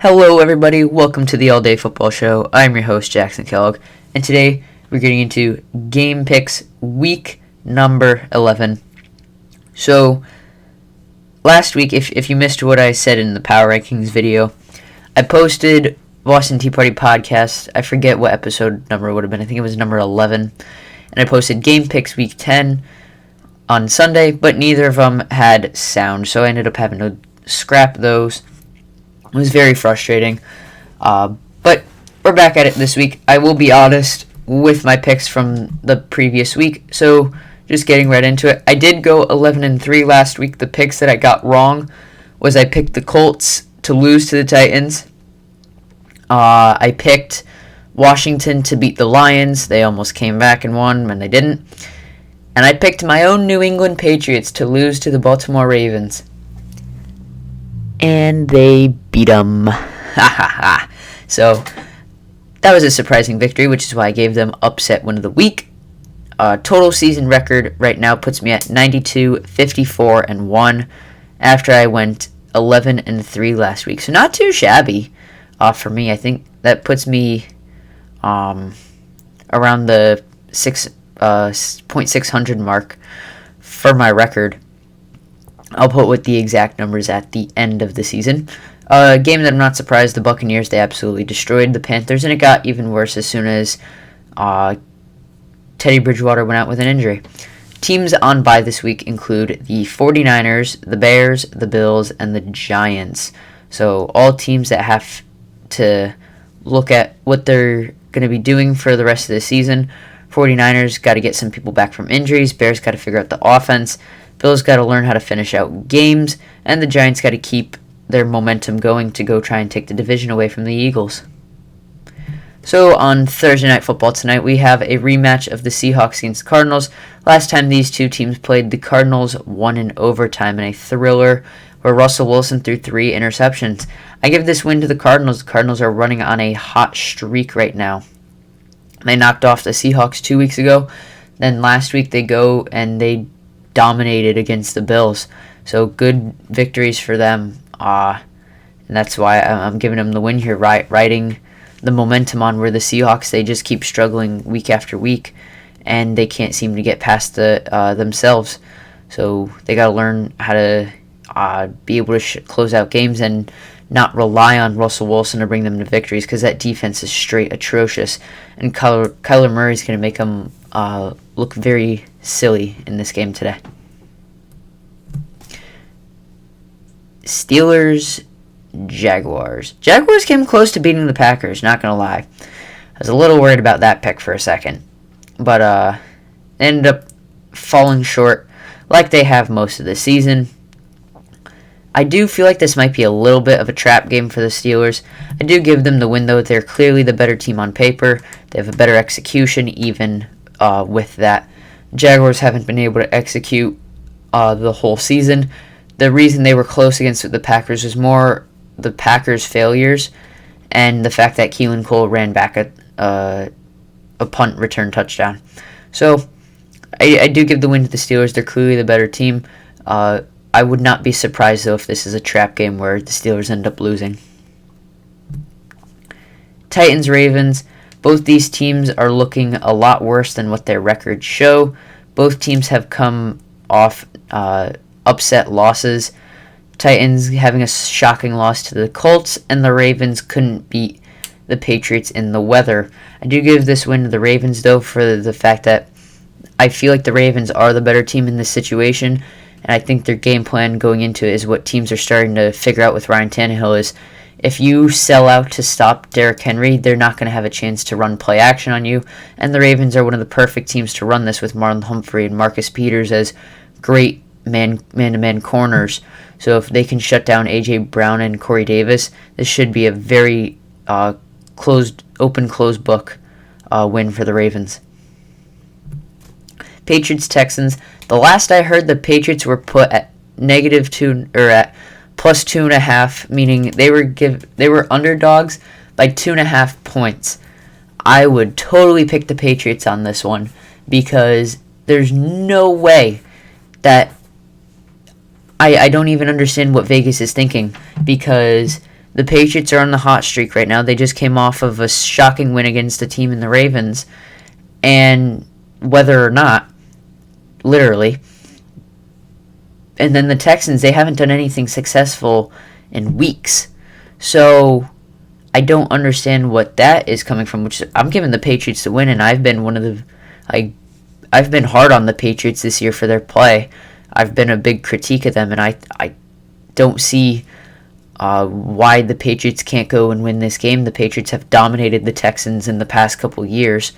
Hello, everybody. Welcome to the All Day Football Show. I'm your host, Jackson Kellogg, and today we're getting into Game Picks Week number 11. So, last week, if you missed what I said in the Power Rankings video, I posted Boston Tea Party Podcast. I forget what episode number it would have been. I think it was number 11. And I posted Game Picks Week 10 on Sunday, but neither of them had sound, so I ended up having to scrap those. It was very frustrating, but we're back at it this week. I will be honest with my picks from the previous week, so just getting right into it. I did go 11-3 last week. The picks that I got wrong was I picked the Colts to lose to the Titans. I picked Washington to beat the Lions. They almost came back and won, and they didn't. And I picked my own New England Patriots to lose to the Baltimore Ravens. And they beat them. So, that was a surprising victory, which is why I gave them upset win of the week. Total season record right now puts me at 92-54-1 after I went 11-3 last week. So, not too shabby for me. I think that puts me around the 0.600 mark for my record. I'll put what the exact numbers at the end of the season. A game that I'm not surprised, the Buccaneers, they absolutely destroyed the Panthers, and it got even worse as soon as Teddy Bridgewater went out with an injury. Teams on bye this week include the 49ers, the Bears, the Bills, and the Giants. So all teams that have to look at what they're going to be doing for the rest of the season. 49ers got to get some people back from injuries. Bears got to figure out the offense. Bills got to learn how to finish out games, and the Giants got to keep their momentum going to go try and take the division away from the Eagles. So on Thursday Night Football tonight, we have a rematch of the Seahawks against the Cardinals. Last time these two teams played, the Cardinals won in overtime in a thriller where Russell Wilson threw 3 interceptions. I give this win to the Cardinals. The Cardinals are running on a hot streak right now. They knocked off the Seahawks 2 weeks ago. Then last week they go and they dominated against the Bills. So good victories for them. And that's why I'm giving them the win here, riding the momentum on where the Seahawks, they just keep struggling week after week, and they can't seem to get past themselves. So they got to learn how to be able to close out games and not rely on Russell Wilson to bring them to victories, because that defense is straight atrocious, and Kyler Murray's going to make them look very silly in this game today. Steelers, Jaguars. Jaguars came close to beating the Packers, not going to lie. I was a little worried about that pick for a second, but ended up falling short like they have most of the season. I do feel like this might be a little bit of a trap game for the Steelers. I do give them the win, though. They're clearly the better team on paper. They have a better execution, even with that. Jaguars haven't been able to execute the whole season. The reason they were close against the Packers was more the Packers' failures and the fact that Keelan Cole ran back a punt return touchdown. So I do give the win to the Steelers. They're clearly the better team. I would not be surprised, though, if this is a trap game where the Steelers end up losing. Titans-Ravens. Both these teams are looking a lot worse than what their records show. Both teams have come off upset losses. Titans having a shocking loss to the Colts, and the Ravens couldn't beat the Patriots in the weather. I do give this win to the Ravens, though, for the fact that I feel like the Ravens are the better team in this situation, and I think their game plan going into it is what teams are starting to figure out with Ryan Tannehill is if you sell out to stop Derrick Henry, they're not going to have a chance to run play action on you, and the Ravens are one of the perfect teams to run this with Marlon Humphrey and Marcus Peters as great man-to-man corners. So if they can shut down A.J. Brown and Corey Davis, this should be a very closed book win for the Ravens. Patriots-Texans. The last I heard, the Patriots were put at -2 or at +2.5, meaning they were underdogs by 2.5 points. I would totally pick the Patriots on this one because there's no way that I don't even understand what Vegas is thinking, because The Patriots are on the hot streak right now. They just came off of a shocking win against a team in the Ravens. And whether or not, literally. And then the Texans, they haven't done anything successful in weeks. So I don't understand what that is coming from, which I'm giving the Patriots the win, and I've been I've been hard on the Patriots this year for their play. I've been a big critique of them, and I don't see why the Patriots can't go and win this game. The Patriots have dominated the Texans in the past couple years.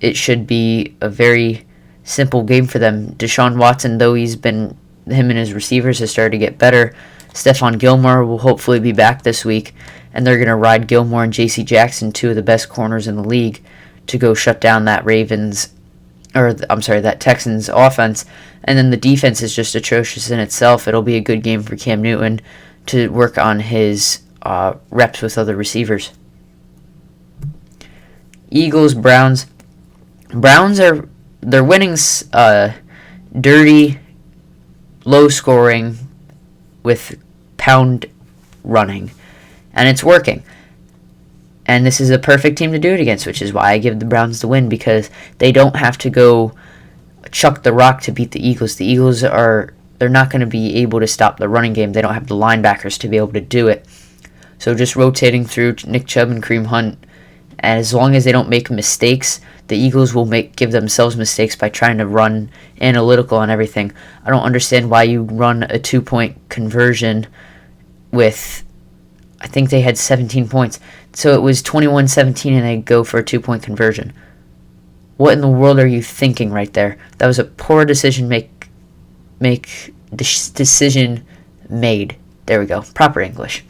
It should be a very simple game for them. Deshaun Watson, though him and his receivers have started to get better, Stephon Gilmore will hopefully be back this week, and they're going to ride Gilmore and J.C. Jackson, two of the best corners in the league, to go shut down that that Texans offense. And then the defense is just atrocious in itself. It'll be a good game for Cam Newton to work on his reps with other receivers. Eagles, Browns. They're winning dirty, low scoring with pound running, and it's working. And this is a perfect team to do it against, which is why I give the Browns the win, because they don't have to go chuck the rock to beat the Eagles. The Eagles they're not going to be able to stop the running game. They don't have the linebackers to be able to do it. So just rotating through Nick Chubb and Kareem Hunt, and as long as they don't make mistakes, the Eagles will give themselves mistakes by trying to run analytical on everything. I don't understand why you run a 2-point conversion with, I think they had 17 points. So it was 21-17 and they go for a 2-point conversion. What in the world are you thinking right there? That was a poor decision decision made. There we go. Proper English.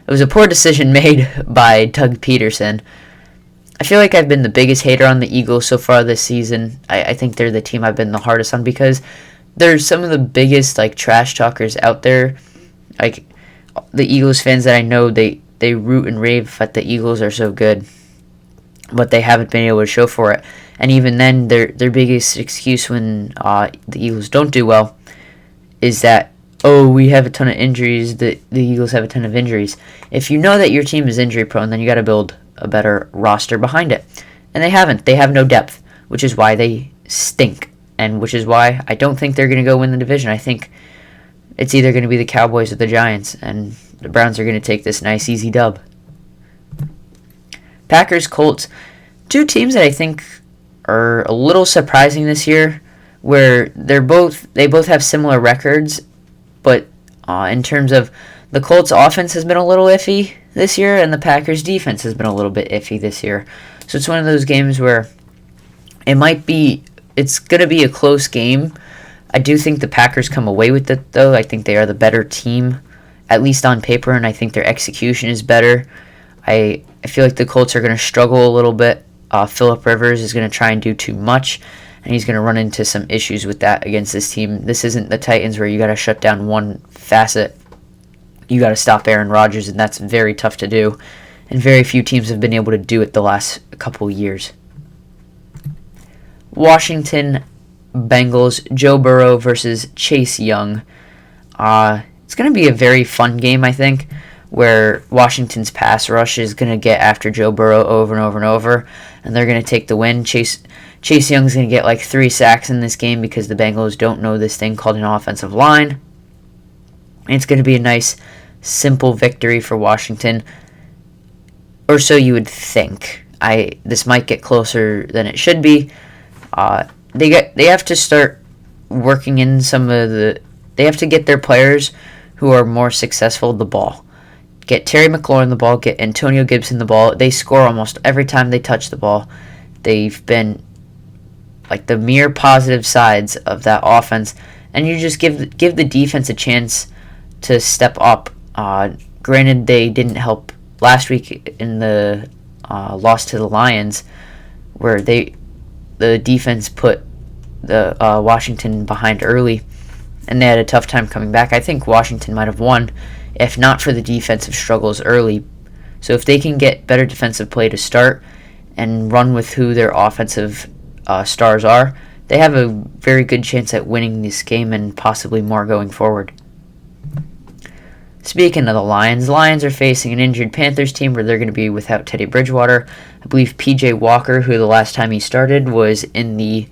It was a poor decision made by Doug Peterson. I feel like I've been the biggest hater on the Eagles so far this season. I think they're the team I've been the hardest on, because they're some of the biggest trash talkers out there. Like, the Eagles fans that I know, they root and rave that the Eagles are so good, but they haven't been able to show for it. And even then, their biggest excuse when the Eagles don't do well is that, oh, we have a ton of injuries. The Eagles have a ton of injuries. If you know that your team is injury prone, then you got to build a better roster behind it. And they haven't. They have no depth, which is why they stink, and which is why I don't think they're going to go win the division. I think it's either going to be the Cowboys or the Giants, and the Browns are going to take this nice, easy dub. Packers, Colts, two teams that I think are a little surprising this year, where they both have similar records, but in terms of the Colts' offense has been a little iffy this year, and the Packers' defense has been a little bit iffy this year. So it's one of those games where it's going to be a close game. I do think the Packers come away with it, though. I think they are the better team, at least on paper, and I think their execution is better. I feel like the Colts are going to struggle a little bit. Phillip Rivers is going to try and do too much, and he's going to run into some issues with that against this team. This isn't the Titans where you got to shut down one facet. You got to stop Aaron Rodgers, and that's very tough to do. And very few teams have been able to do it the last couple years. Washington, Bengals, Joe Burrow versus Chase Young. It's going to be a very fun game, I think, where Washington's pass rush is going to get after Joe Burrow over and over and over, and they're going to take the win. Chase Young's going to get 3 sacks in this game because the Bengals don't know this thing called an offensive line. And it's going to be a nice, simple victory for Washington, or so you would think. This might get closer than it should be. They have to start working in they have to get their players who are more successful the ball. Get Terry McLaurin the ball, get Antonio Gibson the ball. They score almost every time they touch the ball. They've been the mere positive sides of that offense, and you just give the defense a chance to step up. Granted, they didn't help last week in the loss to the Lions, where the defense put the Washington behind early, and they had a tough time coming back. I think Washington might have won if not for the defensive struggles early. So if they can get better defensive play to start and run with who their offensive stars are, they have a very good chance at winning this game and possibly more going forward. Speaking of the Lions are facing an injured Panthers team where they're going to be without Teddy Bridgewater. I believe P.J. Walker, who the last time he started was in the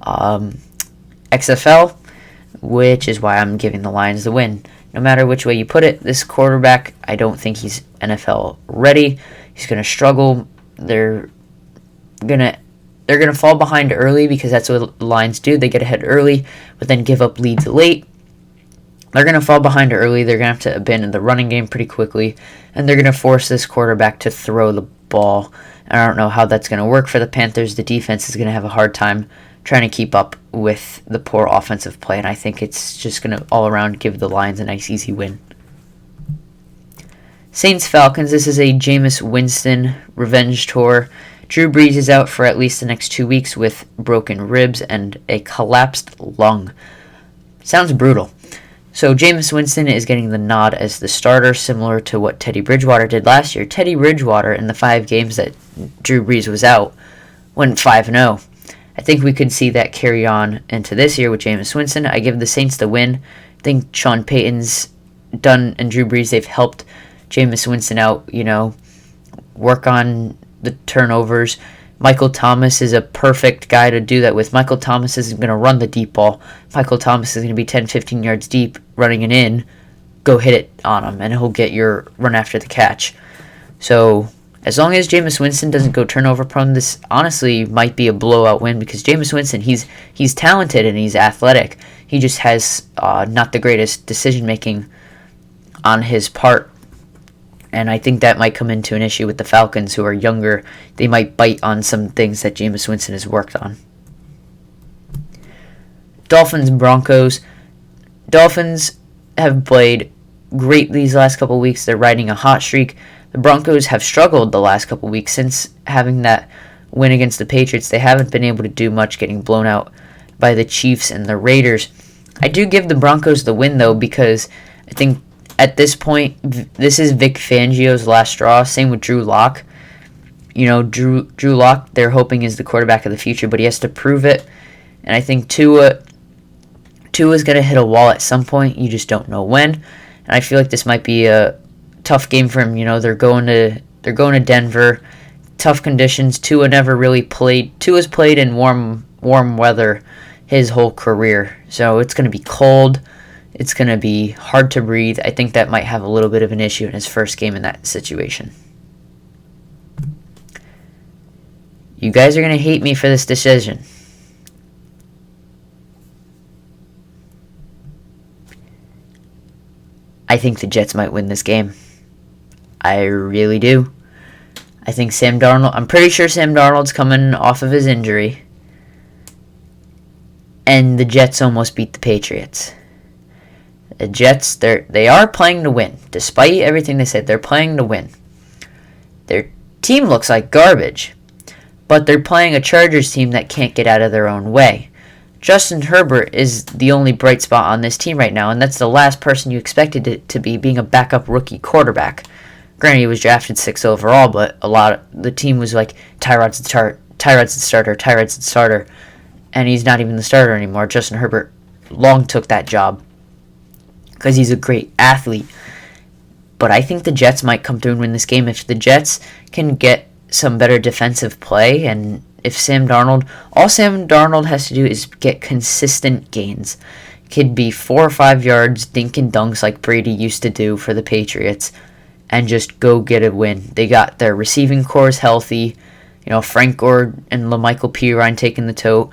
XFL, which is why I'm giving the Lions the win. No matter which way you put it, this quarterback, I don't think he's NFL ready. He's going to struggle. They're gonna fall behind early because that's what the Lions do. They get ahead early, but then give up leads late. They're going to fall behind early. They're going to have to abandon the running game pretty quickly, and they're going to force this quarterback to throw the ball. And I don't know how that's going to work for the Panthers. The defense is going to have a hard time trying to keep up with the poor offensive play, and I think it's just going to all around give the Lions a nice, easy win. Saints-Falcons, this is a Jameis Winston revenge tour. Drew Brees is out for at least the next 2 weeks with broken ribs and a collapsed lung. Sounds brutal. So Jameis Winston is getting the nod as the starter, similar to what Teddy Bridgewater did last year. Teddy Bridgewater, in the 5 games that Drew Brees was out, went 5-0. I think we could see that carry on into this year with Jameis Winston. I give the Saints the win. I think Sean Payton's done, and Drew Brees, they've helped Jameis Winston out, work on the turnovers. Michael Thomas is a perfect guy to do that with. Michael Thomas isn't going to run the deep ball. Michael Thomas is going to be 10-15 yards deep, running it in. Go hit it on him, and he'll get your run after the catch. So as long as Jameis Winston doesn't go turnover prone, this honestly might be a blowout win because Jameis Winston, he's talented and he's athletic. He just has not the greatest decision making on his part. And I think that might come into an issue with the Falcons, who are younger. They might bite on some things that Jameis Winston has worked on. Dolphins, Broncos. Dolphins have played great these last couple weeks. They're riding a hot streak. The Broncos have struggled the last couple weeks since having that win against the Patriots. They haven't been able to do much, getting blown out by the Chiefs and the Raiders. I do give the Broncos the win, though, because I think at this point, this is Vic Fangio's last straw. Same with Drew Lock. Drew Lock, they're hoping is the quarterback of the future, but he has to prove it. And I think Tua's going to hit a wall at some point. You just don't know when. And I feel like this might be a tough game for him. They're going to Denver. Tough conditions. Tua never really played. Tua's played in warm weather his whole career. So it's going to be cold. It's going to be hard to breathe. I think that might have a little bit of an issue in his first game in that situation. You guys are going to hate me for this decision. I think the Jets might win this game. I really do. I think I'm pretty sure Sam Darnold's coming off of his injury. And the Jets almost beat the Patriots. The Jets, they are playing to win. Despite everything they said, they're playing to win. Their team looks like garbage, but they're playing a Chargers team that can't get out of their own way. Justin Herbert is the only bright spot on this team right now, and that's the last person you expected it to be, being a backup rookie quarterback. Granted, he was drafted 6th overall, but the team was like, Tyrod's the starter, and he's not even the starter anymore. Justin Herbert long took that job, because he's a great athlete. But I think the Jets might come through and win this game if the Jets can get some better defensive play, and if all Sam Darnold has to do is get consistent gains. Could be 4 or 5 yards, dink and dunks like Brady used to do for the Patriots, and just go get a win. They got their receiving cores healthy. Frank Gore and LaMichael Pirine taking the tote.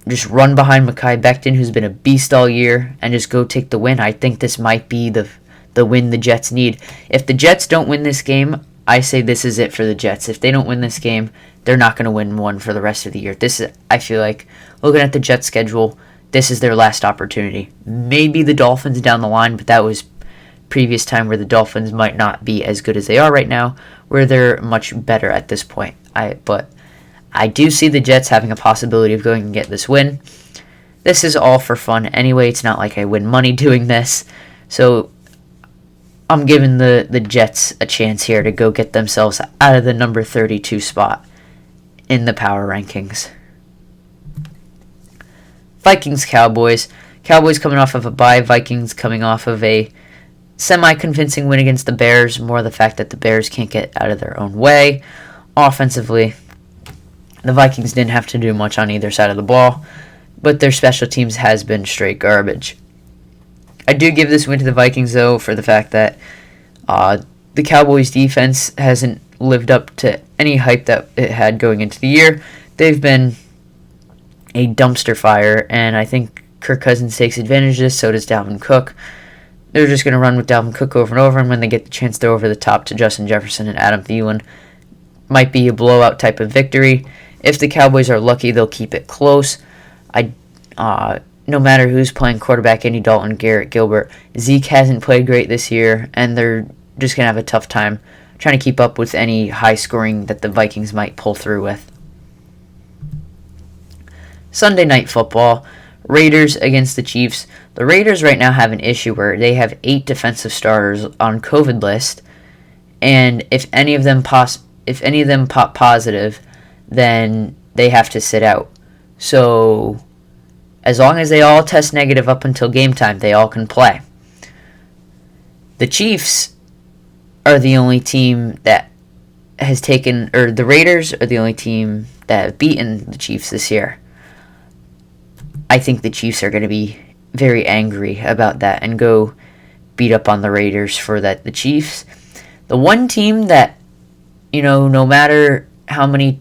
Just run behind Mekhi Becton, who's been a beast all year, and just go take the win. I think this might be the win the Jets need. If the Jets don't win this game, I say this is it for the Jets. If they don't win this game, they're not going to win one for the rest of the year. I feel like, looking at the Jets' schedule, this is their last opportunity. Maybe the Dolphins down the line, but that was previous time where the Dolphins might not be as good as they are right now, where they're much better at this point. But I do see the Jets having a possibility of going and get this win. This is all for fun anyway. It's not like I win money doing this. So I'm giving the Jets a chance here to go get themselves out of the number 32 spot in the power rankings. Vikings, Cowboys. Cowboys coming off of a bye. Vikings coming off of a semi-convincing win against the Bears, more the fact that the Bears can't get out of their own way. Offensively, the Vikings didn't have to do much on either side of the ball, but their special teams has been straight garbage. I do give this win to the Vikings, though, for the fact that the Cowboys' defense hasn't lived up to any hype that it had going into the year. They've been a dumpster fire, and I think Kirk Cousins takes advantage of this, so does Dalvin Cook. They're just going to run with Dalvin Cook over and over, and when they get the chance, they're over the top to Justin Jefferson and Adam Thielen. Might be a blowout type of victory. If the Cowboys are lucky, they'll keep it close. No matter who's playing quarterback, Andy Dalton, Garrett Gilbert, Zeke hasn't played great this year, and they're just going to have a tough time trying to keep up with any high scoring that the Vikings might pull through with. Sunday Night Football, Raiders against the Chiefs. The Raiders right now have an issue where they have 8 defensive starters on COVID list, and if any of them pop positive, then they have to sit out. So as long as they all test negative up until game time, they all can play. The Chiefs are the only team that has taken, or the Raiders are the only team that have beaten the Chiefs this year. I think the Chiefs are going to be very angry about that and go beat up on the Raiders for that. The Chiefs, the one team that, no matter how many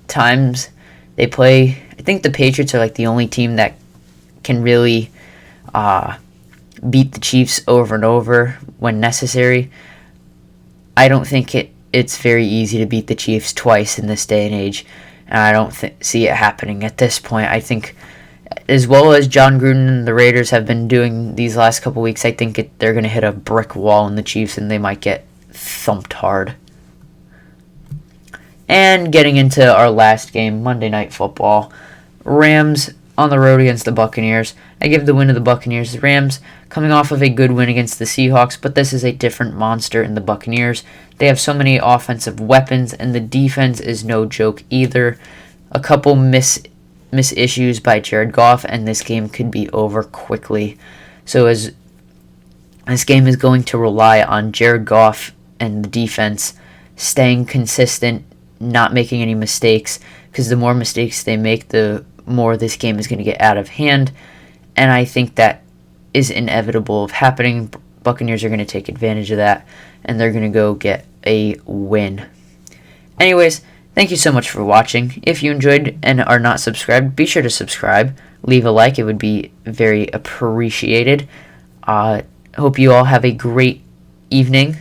times they play, I think the Patriots are like the only team that can really beat the Chiefs over and over when necessary. I don't think it's very easy to beat the Chiefs twice in this day and age, and I don't see it happening at this point. I think as well as John Gruden and the Raiders have been doing these last couple weeks, I think they're going to hit a brick wall in the Chiefs, and they might get thumped hard. And getting into our last game, Monday Night Football, Rams on the road against the Buccaneers. I give the win to the Buccaneers. The Rams coming off of a good win against the Seahawks, but this is a different monster in the Buccaneers. They have so many offensive weapons, and the defense is no joke either. A couple miss issues by Jared Goff, and this game could be over quickly. So as this game is going to rely on Jared Goff and the defense staying consistent, not making any mistakes, because the more mistakes they make, the more this game is going to get out of hand, and I think that is inevitable of happening. Buccaneers are going to take advantage of that, and they're going to go get a win. Anyways, thank you so much for watching. If you enjoyed and are not subscribed, be sure to subscribe. Leave a like. It would be very appreciated. Hope you all have a great evening.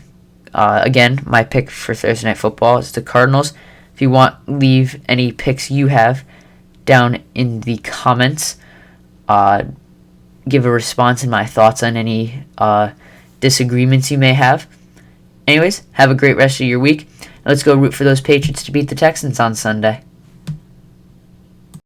Again, my pick for Thursday Night Football is the Cardinals. If you want, leave any picks you have down in the comments. Give a response and my thoughts on any disagreements you may have. Anyways, have a great rest of your week. Let's go root for those Patriots to beat the Texans on Sunday.